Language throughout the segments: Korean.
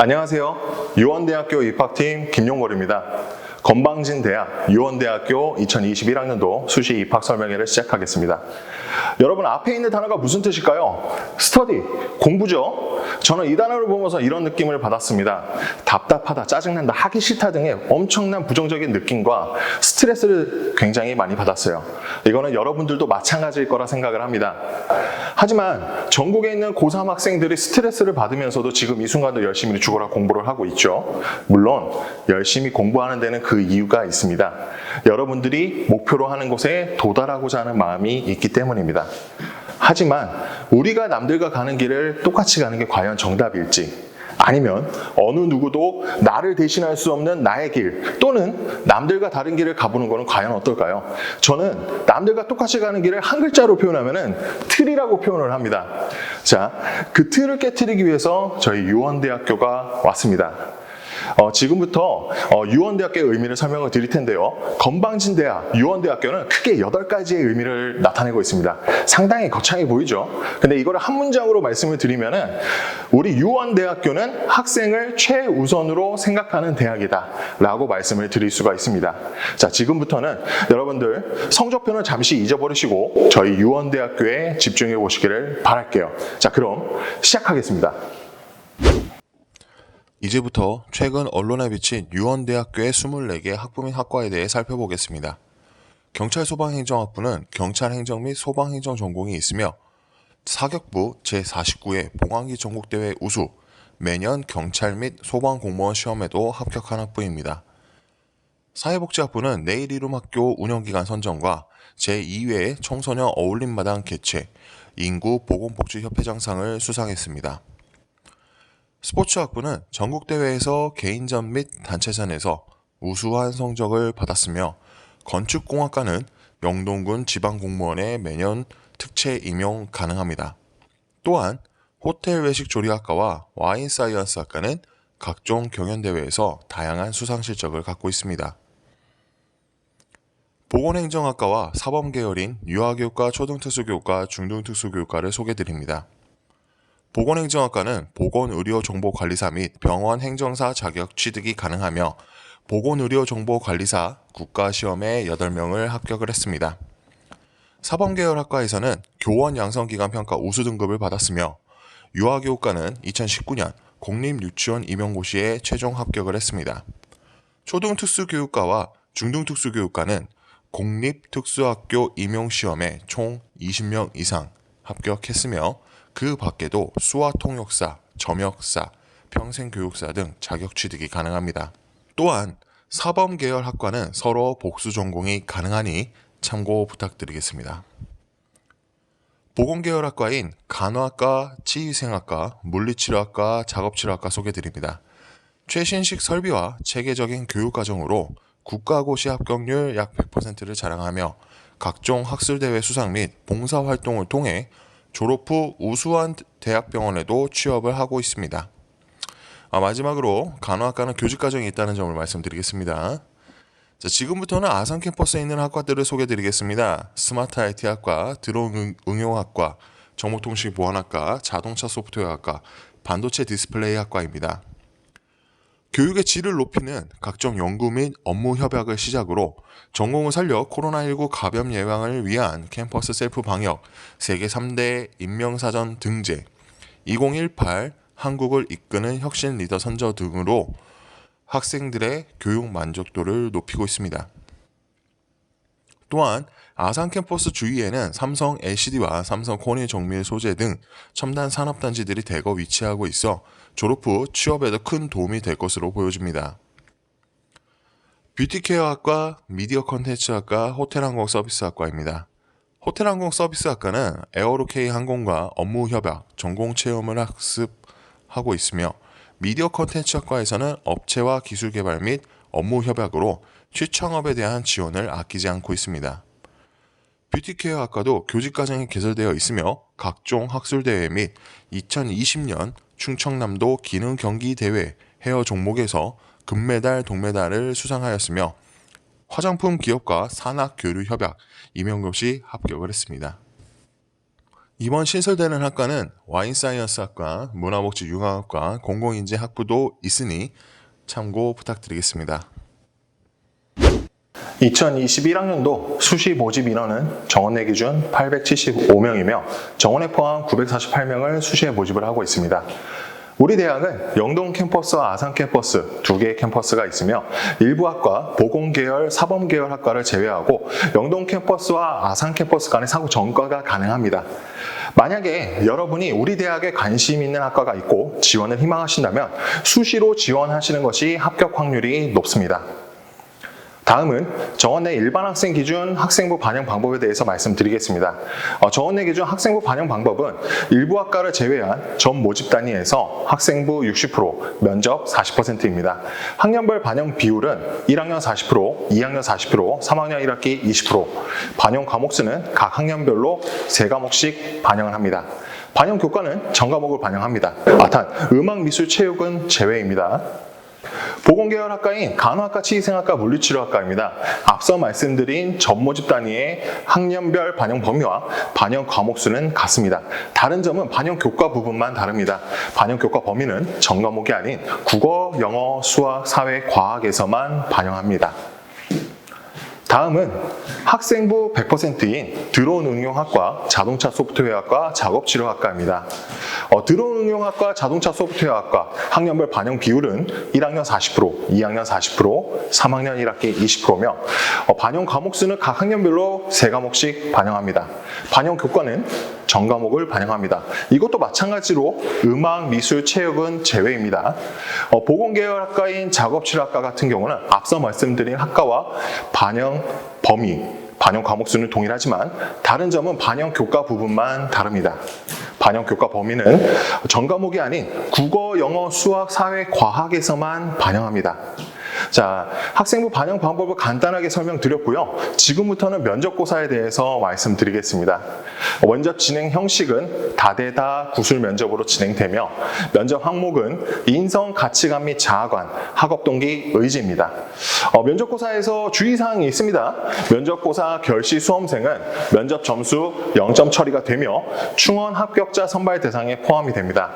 안녕하세요. 유원대학교 입학팀 김용걸입니다. 건방진대학 유원대학교 2021학년도 수시 입학 설명회를 시작하겠습니다. 여러분, 앞에 있는 단어가 무슨 뜻일까요? 스터디, 공부죠. 저는 이 단어를 보면서 이런 느낌을 받았습니다. 답답하다, 짜증난다, 하기 싫다 등의 엄청난 부정적인 느낌과 스트레스를 굉장히 많이 받았어요. 이거는 여러분들도 마찬가지일 거라 생각을 합니다. 하지만 전국에 있는 고3 학생들이 스트레스를 받으면서도 지금 이 순간도 열심히 죽어라 공부를 하고 있죠. 물론 열심히 공부하는 데는 그 이유가 있습니다. 여러분들이 목표로 하는 곳에 도달하고자 하는 마음이 있기 때문입니다. 하지만 우리가 남들과 가는 길을 똑같이 가는 게 과연 정답일지, 아니면 어느 누구도 나를 대신할 수 없는 나의 길, 또는 남들과 다른 길을 가보는 것은 과연 어떨까요? 저는 남들과 똑같이 가는 길을 한 글자로 표현하면 틀이라고 표현을 합니다. 자, 그 틀을 깨트리기 위해서 저희 유원대학교가 왔습니다. 지금부터 유원대학교의 의미를 설명을 드릴 텐데요. 건방진대학, 유원대학교는 크게 8가지의 의미를 나타내고 있습니다. 상당히 거창해 보이죠? 근데 이거를 한 문장으로 말씀을 드리면은, 우리 유원대학교는 학생을 최우선으로 생각하는 대학이다 라고 말씀을 드릴 수가 있습니다. 자, 지금부터는 여러분들 성적표는 잠시 잊어버리시고 저희 유원대학교에 집중해 보시기를 바랄게요. 자, 그럼 시작하겠습니다. 이제부터 최근 언론에 비친 유원대학교의 24개 학부 및 학과에 대해 살펴보겠습니다. 경찰소방행정학부는 경찰행정 및 소방행정 전공이 있으며 사격부 제49회 봉황기 전국대회 우수, 매년 경찰 및 소방공무원 시험에도 합격한 학부입니다. 사회복지학부는 내일 이룸 학교 운영기간 선정과 제2회 청소년 어울림마당 개최, 인구보건복지협회장상을 수상했습니다. 스포츠학부는 전국대회에서 개인전 및 단체전에서 우수한 성적을 받았으며, 건축공학과는 영동군 지방공무원에 매년 특채 임용 가능합니다. 또한 호텔 외식조리학과와 와인사이언스학과는 각종 경연대회에서 다양한 수상 실적을 갖고 있습니다. 보건행정학과와 사범계열인 유아교육과 초등특수교육과 중등특수교육과를 소개드립니다. 보건행정학과는 보건의료정보관리사 및 병원행정사 자격 취득이 가능하며 보건의료정보관리사 국가시험에 8명을 합격을 했습니다. 사범계열학과에서는 교원양성기간평가 우수 등급을 받았으며, 유아교육과는 2019년 공립유치원 임용고시에 최종 합격을 했습니다. 초등특수교육과와 중등특수교육과는 공립특수학교 임용시험에 총 20명 이상 합격했으며, 그 밖에도 수화통역사, 점역사, 평생교육사 등 자격 취득이 가능합니다. 또한 사범계열학과는 서로 복수 전공이 가능하니 참고 부탁드리겠습니다. 보건계열학과인 간호학과, 치의생학과, 물리치료학과, 작업치료학과 소개드립니다. 최신식 설비와 체계적인 교육과정으로 국가고시 합격률 약 100%를 자랑하며 각종 학술대회 수상 및 봉사활동을 통해 졸업 후 우수한 대학병원에도 취업을 하고 있습니다. 마지막으로 간호학과는 교직과정이 있다는 점을 말씀드리겠습니다. 자, 지금부터는 아산 캠퍼스에 있는 학과들을 소개드리겠습니다. 스마트 IT학과, 드론 응용학과, 정보통신보안학과, 자동차 소프트웨어학과, 반도체 디스플레이학과입니다. 교육의 질을 높이는 각종 연구 및 업무 협약을 시작으로 전공을 살려 코로나19 감염 예방을 위한 캠퍼스 셀프 방역, 세계 3대 인명사전 등재, 2018 한국을 이끄는 혁신 리더 선저 등으로 학생들의 교육 만족도를 높이고 있습니다. 또한 아산 캠퍼스 주위에는 삼성 LCD와 삼성 코니 정밀 소재 등 첨단 산업단지들이 대거 위치하고 있어 졸업 후 취업에도 큰 도움이 될 것으로 보여집니다. 뷰티케어학과, 미디어 컨텐츠학과, 호텔항공서비스학과입니다. 호텔항공서비스학과는 에어로케이 항공과 업무 협약, 전공 체험을 학습하고 있으며 미디어 콘텐츠학과에서는 업체와 기술 개발 및 업무 협약으로 취창업에 대한 지원을 아끼지 않고 있습니다. 뷰티케어 학과도 교직과정이 개설되어 있으며 각종 학술대회 및 2020년 충청남도 기능경기대회 헤어 종목에서 금메달, 동메달을 수상하였으며 화장품 기업과 산학교류협약 임용고시 합격을 했습니다. 이번 신설되는 학과는 와인사이언스학과, 문화복지융합학과, 공공인재학부도 있으니 참고 부탁드리겠습니다. 2021학년도 수시 모집 인원은 정원내 기준 875명이며 정원에 포함 948명을 수시에 모집을 하고 있습니다. 우리 대학은 영동 캠퍼스와 아산 캠퍼스 두 개의 캠퍼스가 있으며 일부 학과, 보건계열, 사범계열 학과를 제외하고 영동 캠퍼스와 아산 캠퍼스 간의 상호 전과가 가능합니다. 만약에 여러분이 우리 대학에 관심 있는 학과가 있고 지원을 희망하신다면 수시로 지원하시는 것이 합격 확률이 높습니다. 다음은 정원내 일반 학생 기준 학생부 반영 방법에 대해서 말씀드리겠습니다. 정원내 기준 학생부 반영 방법은 일부 학과를 제외한 전 모집 단위에서 학생부 60%, 면접 40%입니다. 학년별 반영 비율은 1학년 40%, 2학년 40%, 3학년 1학기 20%, 반영 과목 수는 각 학년별로 3과목씩 반영을 합니다. 반영 교과는 전 과목을 반영합니다. 단 음악, 미술, 체육은 제외입니다. 보건계열 학과인 간호학과, 치의생학과, 물리치료학과입니다. 앞서 말씀드린 전모집 단위의 학년별 반영 범위와 반영 과목 수는 같습니다. 다른 점은 반영 교과 부분만 다릅니다. 반영 교과 범위는 전 과목이 아닌 국어, 영어, 수학, 사회, 과학에서만 반영합니다. 다음은 학생부 100%인 드론 응용학과, 자동차 소프트웨어학과, 작업치료학과입니다. 드론 응용학과, 자동차 소프트웨어학과 학년별 반영 비율은 1학년 40%, 2학년 40%, 3학년 1학기 20%며 반영 과목 수는 각 학년별로 3과목씩 반영합니다. 반영 교과는 전 과목을 반영합니다. 이것도 마찬가지로 음악, 미술, 체육은 제외입니다. 보건계열 학과인 작업치료학과 같은 경우는 앞서 말씀드린 학과와 반영 범위, 반영 과목 수는 동일하지만 다른 점은 반영 교과 부분만 다릅니다. 반영 교과 범위는 전 과목이 아닌 국어, 영어, 수학, 사회, 과학에서만 반영합니다. 자, 학생부 반영 방법을 간단하게 설명드렸고요. 지금부터는 면접고사에 대해서 말씀드리겠습니다. 면접 진행 형식은 다대다 구술 면접으로 진행되며 면접 항목은 인성, 가치관 및 자아관, 학업 동기, 의지입니다. 면접고사에서 주의사항이 있습니다. 면접고사 결시 수험생은 면접 점수 0점 처리가 되며 충원 합격자 선발 대상에 포함이 됩니다.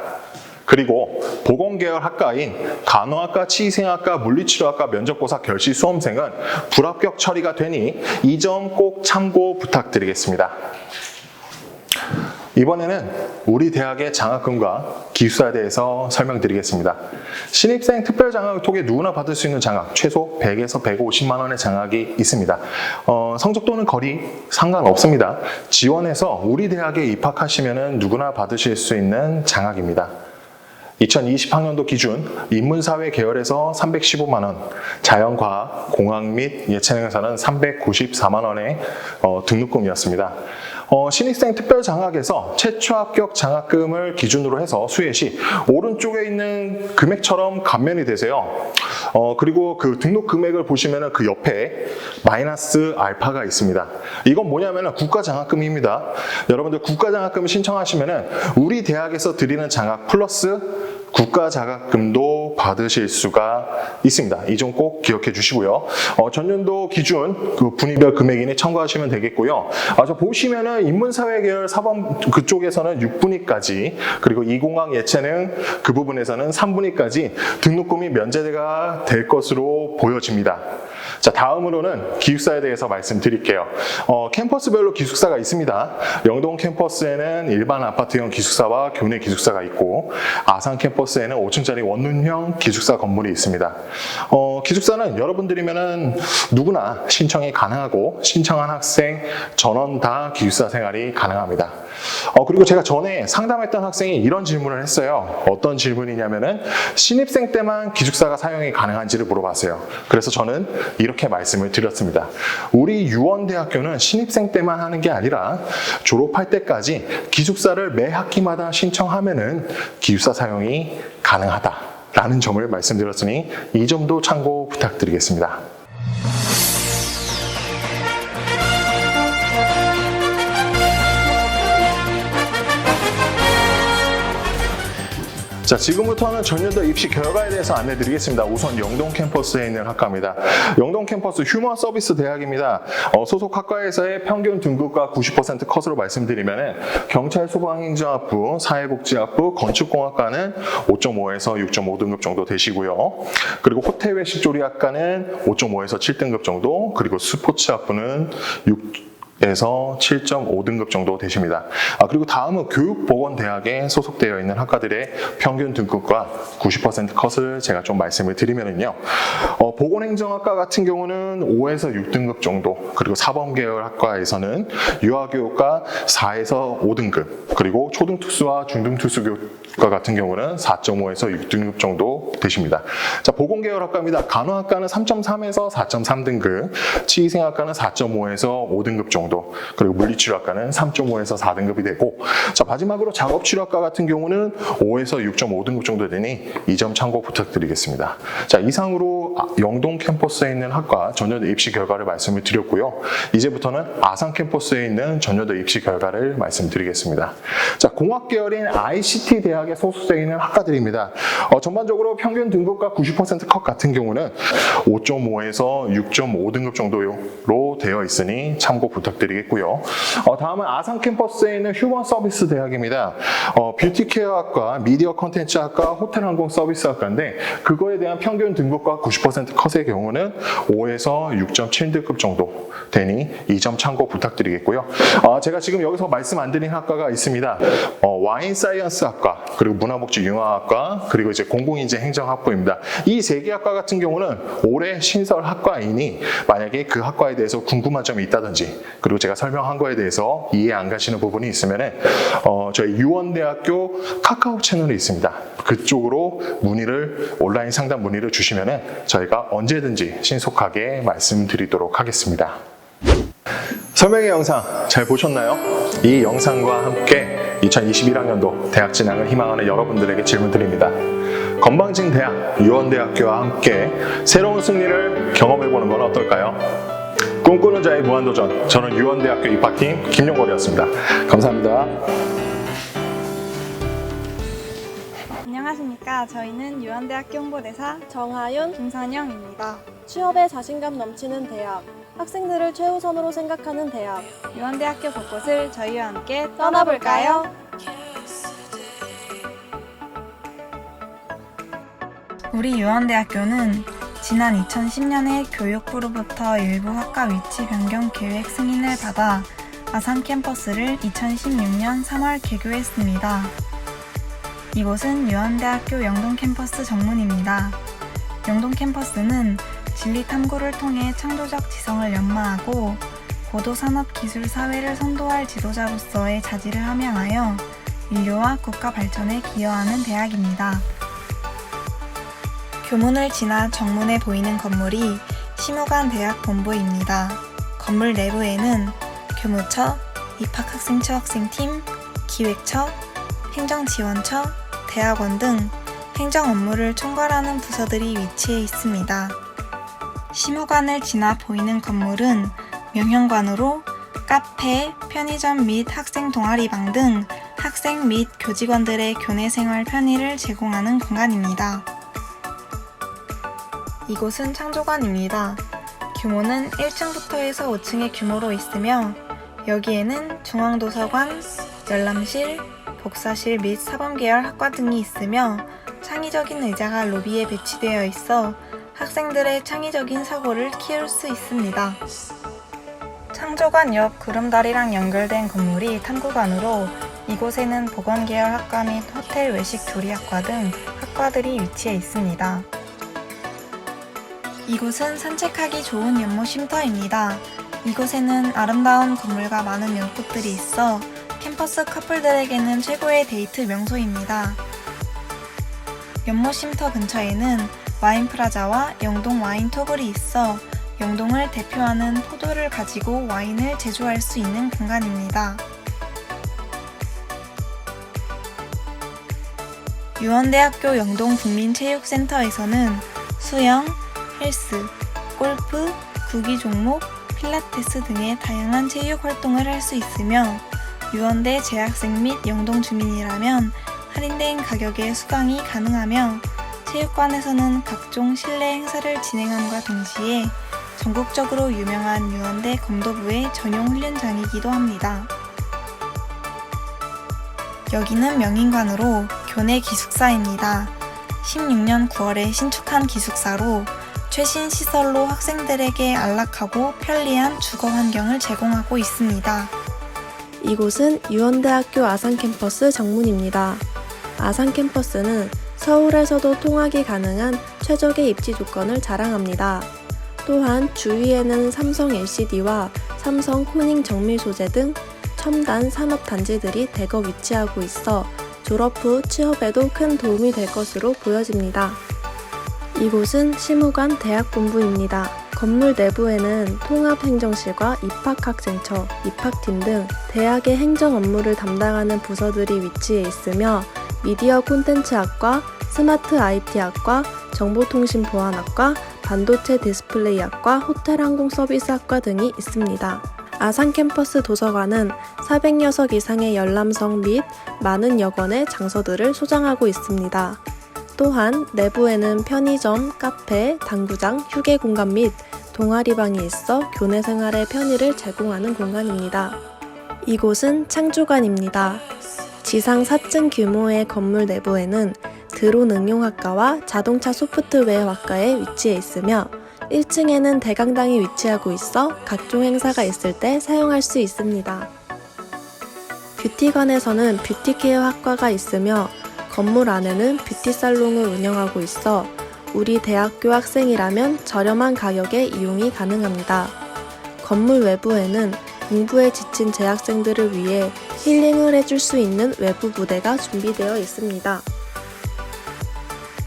그리고 보건계열 학과인 간호학과, 치의생학과, 물리치료학과 면접고사 결시 수험생은 불합격 처리가 되니 이 점 꼭 참고 부탁드리겠습니다. 이번에는 우리 대학의 장학금과 기숙사에 대해서 설명드리겠습니다. 신입생 특별장학을 통해 누구나 받을 수 있는 장학, 최소 100에서 150만 원의 장학이 있습니다. 성적 또는 거리 상관없습니다. 지원해서 우리 대학에 입학하시면 누구나 받으실 수 있는 장학입니다. 2020학년도 기준 인문사회 계열에서 315만 원, 자연과학, 공학 및 예체능에서는 394만 원의 등록금이었습니다. 신입생 특별장학에서 최초 합격 장학금을 기준으로 해서 수혜시 오른쪽에 있는 금액처럼 감면이 되세요. 그리고 그 등록 금액을 보시면 그 옆에 마이너스 알파가 있습니다. 이건 뭐냐면 국가장학금입니다. 여러분들 국가장학금 신청하시면 우리 대학에서 드리는 장학 플러스 국가장학금도 받으실 수가 있습니다. 이 점 꼭 기억해 주시고요. 전년도 기준 그 분위별 금액인이 참고하시면 되겠고요. 저 보시면은 인문사회 계열 사범 그쪽에서는 6분위까지 그리고 이공학 예체능 그 부분에서는 3분위까지 등록금이 면제가 될 것으로 보여집니다. 자, 다음으로는 기숙사에 대해서 말씀드릴게요. 캠퍼스별로 기숙사가 있습니다. 영동 캠퍼스에는 일반 아파트형 기숙사와 교내 기숙사가 있고 아산 캠퍼스에는 5층짜리 원룸형 기숙사 건물이 있습니다. 기숙사는 여러분들이면은 누구나 신청이 가능하고 신청한 학생 전원 다 기숙사 생활이 가능합니다. 그리고 제가 전에 상담했던 학생이 이런 질문을 했어요. 어떤 질문이냐면은 신입생 때만 기숙사가 사용이 가능한지를 물어봤어요. 그래서 저는 이렇게 말씀을 드렸습니다. 우리 유원대학교는 신입생 때만 하는 게 아니라 졸업할 때까지 기숙사를 매 학기마다 신청하면은 기숙사 사용이 가능하다. 라는 점을 말씀드렸으니 이 점도 참고 부탁드리겠습니다. 자, 지금부터는 전년도 입시 결과에 대해서 안내드리겠습니다. 우선 영동 캠퍼스에 있는 학과입니다. 영동 캠퍼스 휴먼 서비스 대학입니다. 소속 학과에서의 평균 등급과 90% 컷으로 말씀드리면 경찰 소방행정학부, 사회복지학부, 건축공학과는 5.5에서 6.5 등급 정도 되시고요. 그리고 호텔 외식조리학과는 5.5에서 7등급 정도, 그리고 스포츠학부는 6에서 7.5등급 정도 되십니다. 그리고 다음은 교육보건대학에 소속되어 있는 학과들의 평균 등급과 90% 컷을 제가 좀 말씀을 드리면은요. 보건행정학과 같은 경우는 5에서 6등급 정도, 그리고 사범계열 학과에서는 유아교육과 4에서 5등급, 그리고 초등특수와 중등특수교육과 같은 경우는 4.5에서 6등급 정도 되십니다. 자, 보건계열 학과입니다. 간호학과는 3.3에서 4.3등급, 치의생학과는 4.5에서 5등급 정도, 그리고 물리치료학과는 3.5에서 4등급이 되고, 자, 마지막으로 작업치료학과 같은 경우는 5에서 6.5등급 정도 되니 이 점 참고 부탁드리겠습니다. 자, 이상으로 영동 캠퍼스에 있는 학과 전년도 입시 결과를 말씀을 드렸고요. 이제부터는 아산 캠퍼스에 있는 전년도 입시 결과를 말씀드리겠습니다. 자, 공학계열인 ICT 대학에 소속되어 있는 학과들입니다. 전반적으로 평균 등급과 90% 컷 같은 경우는 5.5에서 6.5등급 정도로 되어 있으니 참고 부탁드리겠고요. 다음은 아산 캠퍼스에 있는 휴먼 서비스 대학입니다. 뷰티 케어학과, 미디어 컨텐츠학과, 호텔 항공 서비스학과인데 그거에 대한 평균 등급과 90% 컷의 경우는 5에서 6.7등급 정도 되니 이 점 참고 부탁드리겠고요. 제가 지금 여기서 말씀 안 드린 학과가 있습니다. 와인 사이언스 학과, 그리고 문화복지 융화학과, 그리고 이제 공공인재 행정학부입니다. 이 세 개 학과 같은 경우는 올해 신설 학과이니 만약에 그 학과에 대해서 궁금한 점이 있다든지, 그리고 제가 설명한 거에 대해서 이해 안 가시는 부분이 있으면은 저희 유원대학교 카카오 채널이 있습니다. 그쪽으로 온라인 상담 문의를 주시면은 저희가 언제든지 신속하게 말씀드리도록 하겠습니다. 설명의 영상 잘 보셨나요? 이 영상과 함께 2021학년도 대학 진학을 희망하는 여러분들에게 질문 드립니다. 건방진 대학, 유원대학교와 함께 새로운 승리를 경험해보는 건 어떨까요? 꿈꾸는 자의 무한도전, 저는 유원대학교 입학팀 김용걸이었습니다. 감사합니다. 안녕하십니까. 저희는 유원대학교 홍보대사 정하윤, 김선영입니다. 취업에 자신감 넘치는 대학, 학생들을 최우선으로 생각하는 대학. 유원대학교 곳곳을 저희와 함께 떠나볼까요? 우리 유원대학교는 지난 2010년에 교육부로부터 일부 학과 위치 변경 계획 승인을 받아 아산 캠퍼스를 2016년 3월 개교했습니다. 이곳은 유원대학교 영동 캠퍼스 정문입니다. 영동 캠퍼스는 진리 탐구를 통해 창조적 지성을 연마하고 고도산업기술 사회를 선도할 지도자로서의 자질을 함양하여 인류와 국가 발전에 기여하는 대학입니다. 교문을 지나 정문에 보이는 건물이 심우관 대학 본부입니다. 건물 내부에는 교무처, 입학학생처학생팀, 기획처, 행정지원처, 대학원 등 행정 업무를 총괄하는 부서들이 위치해 있습니다. 심우관을 지나 보이는 건물은 명현관으로 카페, 편의점 및 학생 동아리방 등 학생 및 교직원들의 교내 생활 편의를 제공하는 공간입니다. 이곳은 창조관입니다. 규모는 1층부터 해서 5층의 규모로 있으며 여기에는 중앙도서관, 열람실, 복사실 및 사범계열 학과 등이 있으며 창의적인 의자가 로비에 배치되어 있어 학생들의 창의적인 사고를 키울 수 있습니다. 창조관 옆 구름다리랑 연결된 건물이 탐구관으로 이곳에는 보건계열 학과 및 호텔 외식 조리학과 등 학과들이 위치해 있습니다. 이곳은 산책하기 좋은 연못 쉼터입니다. 이곳에는 아름다운 건물과 많은 연꽃들이 있어 캠퍼스 커플들에게는 최고의 데이트 명소입니다. 연못 쉼터 근처에는 와인프라자와 영동 와인토굴이 있어 영동을 대표하는 포도를 가지고 와인을 제조할 수 있는 공간입니다. 유원대학교 영동국민체육센터에서는 수영, 헬스, 골프, 구기 종목, 필라테스 등의 다양한 체육 활동을 할 수 있으며 유원대 재학생 및 영동 주민이라면 할인된 가격에 수강이 가능하며 체육관에서는 각종 실내 행사를 진행함과 동시에 전국적으로 유명한 유원대 검도부의 전용 훈련장이기도 합니다. 여기는 명인관으로 교내 기숙사입니다. 16년 9월에 신축한 기숙사로 최신 시설로 학생들에게 안락하고 편리한 주거 환경을 제공하고 있습니다. 이곳은 유원대학교 아산캠퍼스 정문입니다. 아산캠퍼스는 서울에서도 통학이 가능한 최적의 입지 조건을 자랑합니다. 또한 주위에는 삼성 LCD와 삼성 코닝 정밀 소재 등 첨단 산업 단지들이 대거 위치하고 있어 졸업 후 취업에도 큰 도움이 될 것으로 보여집니다. 이곳은 시무관 대학본부입니다. 건물 내부에는 통합행정실과 입학학생처, 입학팀 등 대학의 행정 업무를 담당하는 부서들이 위치해 있으며 미디어 콘텐츠학과, 스마트 IT학과, 정보통신보안학과, 반도체 디스플레이학과, 호텔항공서비스학과 등이 있습니다. 아산캠퍼스 도서관은 400여 이상의 열람석 및 많은 여건의 장서들을 소장하고 있습니다. 또한 내부에는 편의점, 카페, 당구장, 휴게 공간 및 동아리방이 있어 교내 생활의 편의를 제공하는 공간입니다. 이곳은 창조관입니다. 지상 4층 규모의 건물 내부에는 드론 응용학과와 자동차 소프트웨어학과에 위치해 있으며 1층에는 대강당이 위치하고 있어 각종 행사가 있을 때 사용할 수 있습니다. 뷰티관에서는 뷰티케어 학과가 있으며 건물 안에는 뷰티살롱을 운영하고 있어 우리 대학교 학생이라면 저렴한 가격에 이용이 가능합니다. 건물 외부에는 공부에 지친 재학생들을 위해 힐링을 해줄 수 있는 외부 부대가 준비되어 있습니다.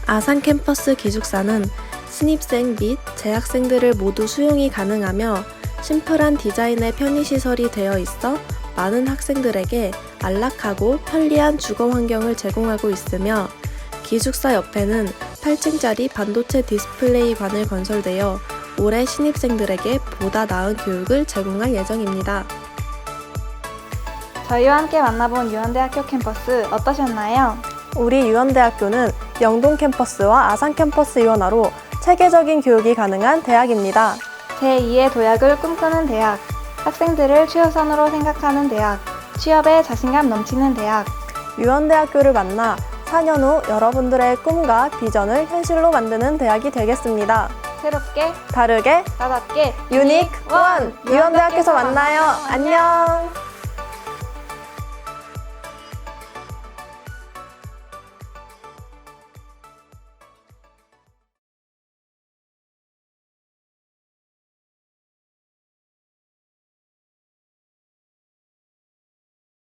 아산 캠퍼스 기숙사는 신입생 및 재학생들을 모두 수용이 가능하며 심플한 디자인의 편의시설이 되어 있어 많은 학생들에게 안락하고 편리한 주거 환경을 제공하고 있으며 기숙사 옆에는 8층짜리 반도체 디스플레이관을 건설되어 올해 신입생들에게 보다 나은 교육을 제공할 예정입니다. 저희와 함께 만나본 유원대학교 캠퍼스 어떠셨나요? 우리 유원대학교는 영동 캠퍼스와 아산 캠퍼스 이원화로 체계적인 교육이 가능한 대학입니다. 제2의 도약을 꿈꾸는 대학, 학생들을 최우선으로 생각하는 대학, 취업에 자신감 넘치는 대학. 유원대학교를 만나 4년 후 여러분들의 꿈과 비전을 현실로 만드는 대학이 되겠습니다. 새롭게, 다르게, 나답게, 유닉 원! 유원대학교에서 만나요. 안녕!